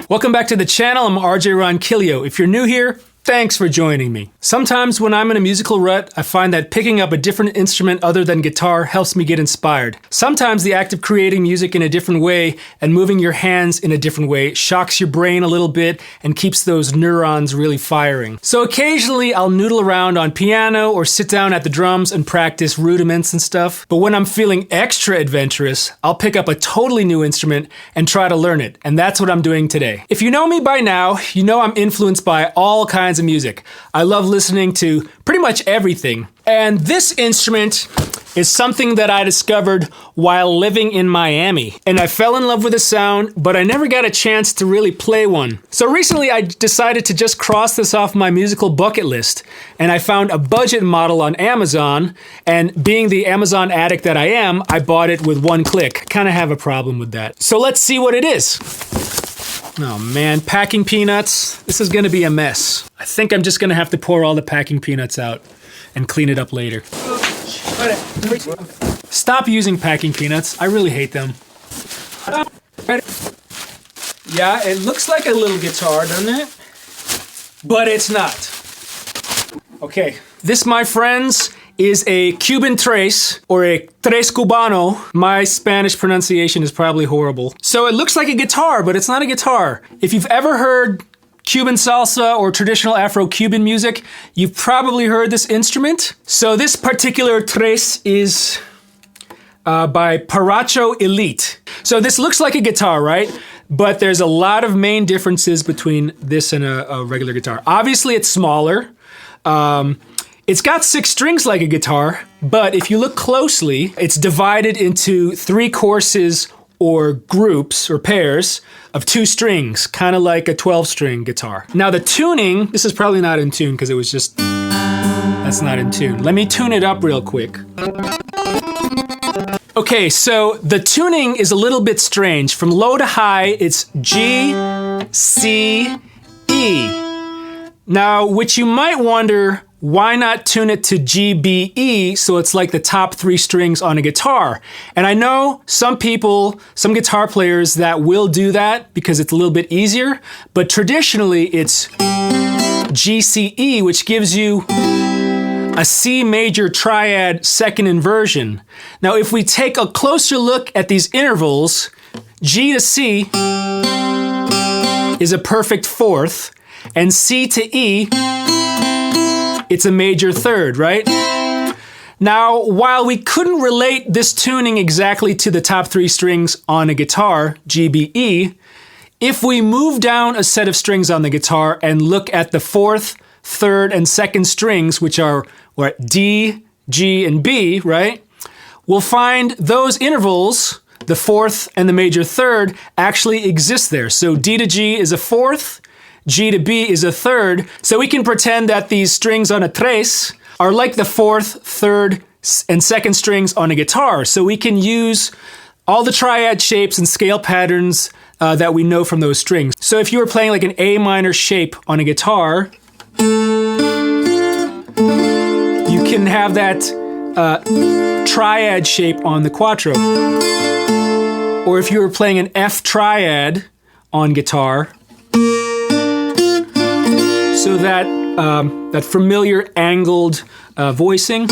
Welcome back to the channel. I'm RJ Ronquillo. If you're new here, thanks for joining me. Sometimes when I'm in a musical rut, I find that picking up a different instrument other than guitar helps me get inspired. Sometimes the act of creating music in a different way and moving your hands in a different way shocks your brain a little bit and keeps those neurons really firing. So occasionally I'll noodle around on piano or sit down at the drums and practice rudiments and stuff. But when I'm feeling extra adventurous, I'll pick up a totally new instrument and try to learn it. And that's what I'm doing today. If you know me by now, you know I'm influenced by all kinds of music. I love listening to pretty much everything. And this instrument is something that I discovered while living in Miami. And I fell in love with the sound, but I never got a chance to really play one. So recently I decided to just cross this off my musical bucket list. And I found a budget model on Amazon. And being the Amazon addict that I am, I bought it with one click. Kind of have a problem with that. So let's see what it is. Oh man, packing peanuts. This is gonna be a mess. I think I'm just gonna have to pour all the packing peanuts out and clean it up later. Stop using packing peanuts. I really hate them. Yeah, it looks like a little guitar, doesn't it? But it's not. Okay, this, my friends, is a Cuban tres, or a tres Cubano. My Spanish pronunciation is probably horrible. So it looks like a guitar, but it's not a guitar. If you've ever heard Cuban salsa or traditional Afro-Cuban music, you've probably heard this instrument. So this particular tres is by Paracho Elite. So this looks like a guitar, right? But there's a lot of main differences between this and a regular guitar. Obviously, it's smaller. It's got 6 strings like a guitar, but if you look closely, it's divided into 3 courses or groups or pairs of 2 strings, kind of like a 12-string guitar. Now the tuning, this is probably not in tune because it was just, that's not in tune. Let me tune it up real quick. Okay, so the tuning is a little bit strange. From low to high, it's G, C, E. Now, which you might wonder, why not tune it to G, B, E so it's like the top 3 strings on a guitar? And I know some people, some guitar players that will do that because it's a little bit easier, but traditionally it's G, C, E, which gives you a C major triad second inversion. Now, if we take a closer look at these intervals, G to C is a perfect 4th, and C to E, it's a major 3rd, right? Now, while we couldn't relate this tuning exactly to the top 3 strings on a guitar, G, B, E, if we move down a set of strings on the guitar and look at the 4th, 3rd, and 2nd strings, which are what, D, G, and B, right? We'll find those intervals, the 4th and the major 3rd, actually exist there. So D to G is a 4th, G to B is a 3rd, so we can pretend that these strings on a tres are like the 4th, 3rd, and 2nd strings on a guitar. So we can use all the triad shapes and scale patterns that we know from those strings. So if you were playing like an A minor shape on a guitar, you can have that triad shape on the quattro. Or if you were playing an F triad on guitar, so that that familiar angled voicing,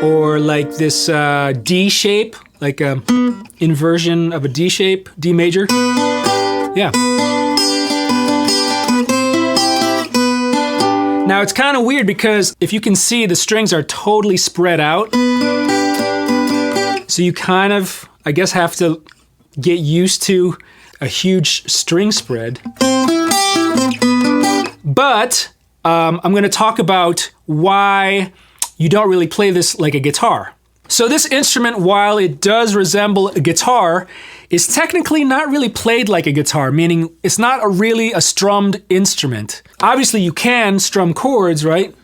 or like this D shape, like a inversion of a D shape, D major. Yeah. Now it's kind of weird because if you can see, the strings are totally spread out. So you kind of, I guess, have to get used to a huge string spread. But I'm going to talk about why you don't really play this like a guitar. So this instrument, while it does resemble a guitar, is technically not really played like a guitar, meaning it's not really a strummed instrument. Obviously you can strum chords, right?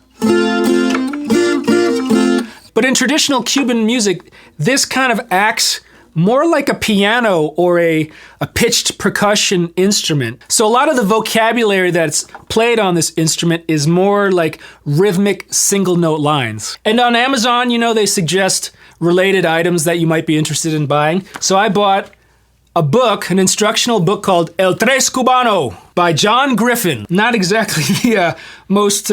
But in traditional Cuban music, this kind of acts more like a piano or a pitched percussion instrument. So a lot of the vocabulary that's played on this instrument is more like rhythmic single note lines. And on Amazon, you know, they suggest related items that you might be interested in buying. So I bought a book, an instructional book called El Tres Cubano by John Griffin. Not exactly the most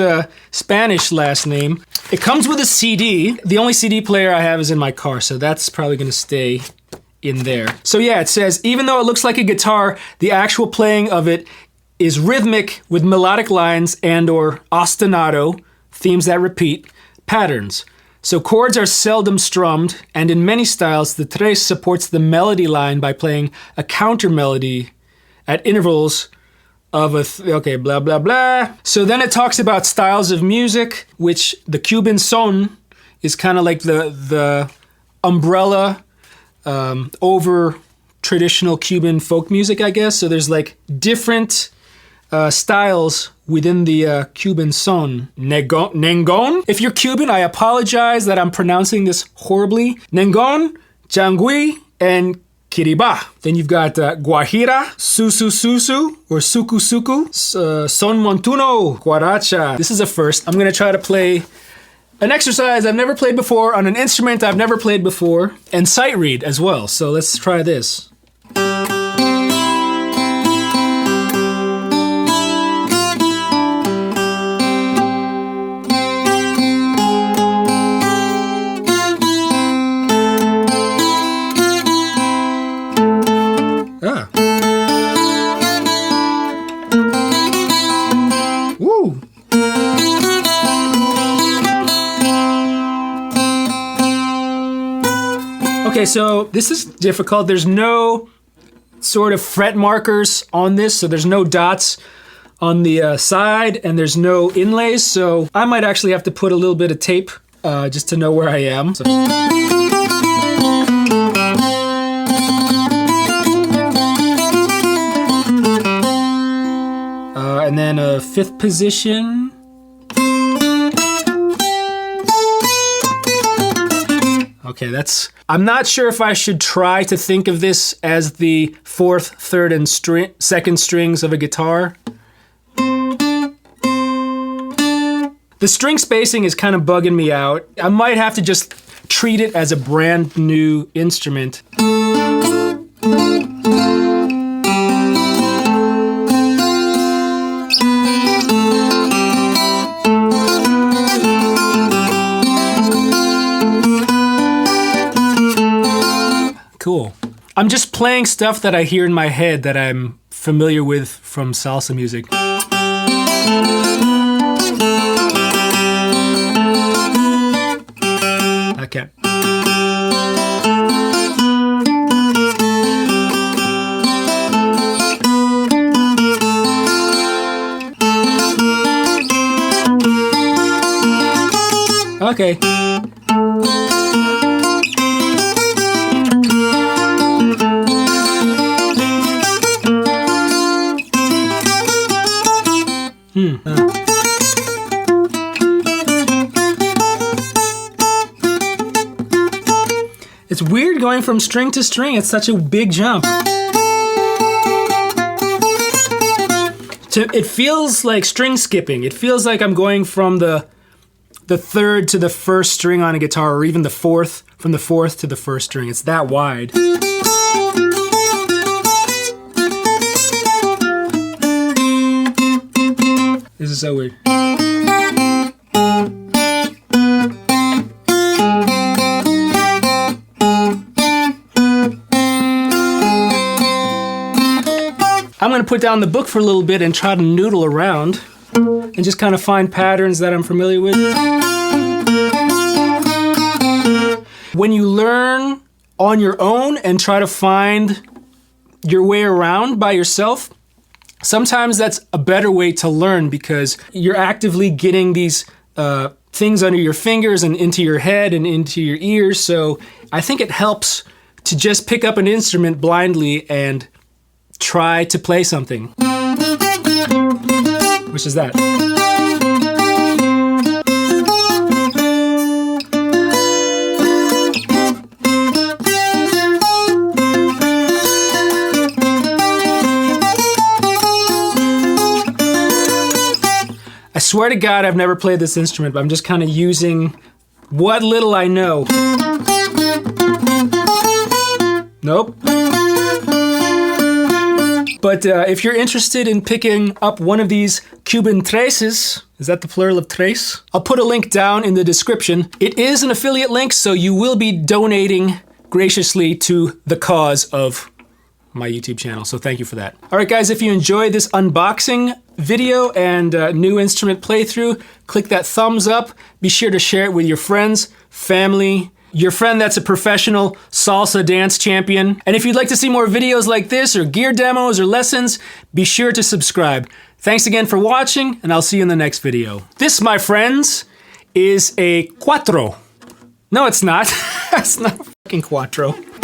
Spanish last name. It comes with a CD. The only CD player I have is in my car, so that's probably gonna stay in there. So yeah, it says, even though it looks like a guitar, the actual playing of it is rhythmic with melodic lines and or ostinato, themes that repeat, patterns. So chords are seldom strummed, and in many styles, the tres supports the melody line by playing a counter melody at intervals of okay, blah, blah, blah. So then it talks about styles of music, which the Cuban son is kind of like the umbrella over traditional Cuban folk music, I guess. So there's like different styles within the Cuban son. Nengon. If you're Cuban, I apologize that I'm pronouncing this horribly. Nengon, Changui, and Kiriba. Then you've got Guajira, Susu Susu, or Suku Suku, Son Montuno, Guaracha. This is a first. I'm gonna try to play an exercise I've never played before on an instrument I've never played before, and sight read as well. So let's try this. Okay, so this is difficult. There's no sort of fret markers on this, so there's no dots on the side, and there's no inlays, so I might actually have to put a little bit of tape just to know where I am. So. And then a fifth position. Okay, I'm not sure if I should try to think of this as the fourth, third, and second strings of a guitar. The string spacing is kind of bugging me out. I might have to just treat it as a brand new instrument. Cool. I'm just playing stuff that I hear in my head that I'm familiar with from salsa music. Okay. Okay. It's weird going from string to string. It's such a big jump. It feels like string skipping. It feels like I'm going from the third to the first string on a guitar, or even the fourth, from the fourth to the first string. It's that wide. This is so weird. I'm going to put down the book for a little bit and try to noodle around and just kind of find patterns that I'm familiar with. When you learn on your own and try to find your way around by yourself, sometimes that's a better way to learn because you're actively getting these things under your fingers and into your head and into your ears. So I think it helps to just pick up an instrument blindly and try to play something. Which is that? I swear to God, I've never played this instrument, but I'm just kind of using what little I know. Nope. But if you're interested in picking up one of these Cuban treses, is that the plural of tres? I'll put a link down in the description. It is an affiliate link, so you will be donating graciously to the cause of my YouTube channel, so thank you for that. All right, guys, if you enjoyed this unboxing video and new instrument playthrough, click that thumbs up. Be sure to share it with your friends, family, your friend that's a professional salsa dance champion. And if you'd like to see more videos like this or gear demos or lessons, be sure to subscribe. Thanks again for watching, and I'll see you in the next video. This, my friends, is a cuatro. No, it's not. It's not a fucking cuatro.